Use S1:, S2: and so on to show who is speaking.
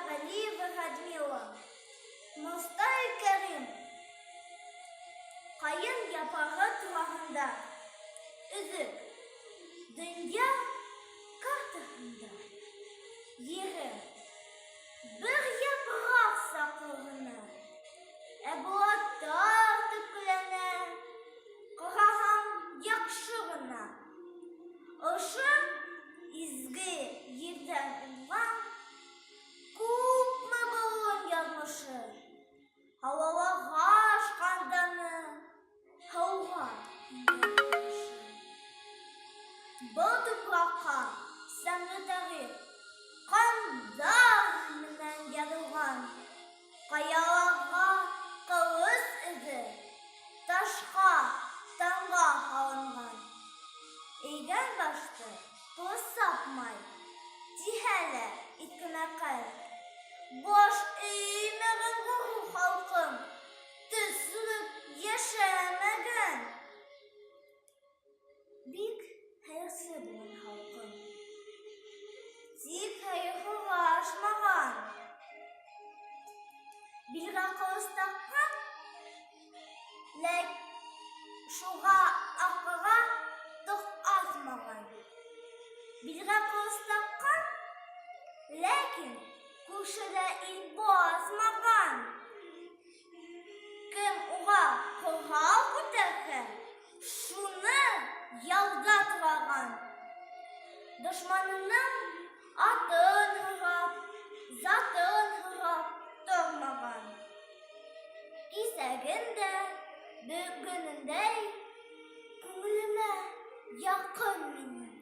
S1: Али Радмила, Мостай Кәрим, Қайын япағы тұрағында, үзік, дөнья картасында, ері, бір япырақ сақылғына, Әбуаттар түкіліне, қағағам яқшығына, ұшы изгі ерден ұлған, күпмі болын язмышы, Хауалаға ашқанданы, хауға еңгенмеші. Бұл тұпраққа сәмі тарих, қандар менен язылған, қаяларға қылыс ізі, ташқа, таңға алынған. Eyden baştı, toz sapmay, dihele itkine kayık. Boş eğmeğin ruhu halkım, tüzlük yaşamagan. Bik hayırsı bulun halkım, zik hayırı aşmagan. Bilga kostaqqa, lek şuğa akıga toq azmagan. Bilga kostaqqa, lekin ko'shida il bosmagan. Kim uga qo'rg'ov ko'tarsa, shuni yovda turagan. Dushmanining otin hurab, zotin hurab turmagan. Kesagimda bugunimday ko'nglime yaqin mening.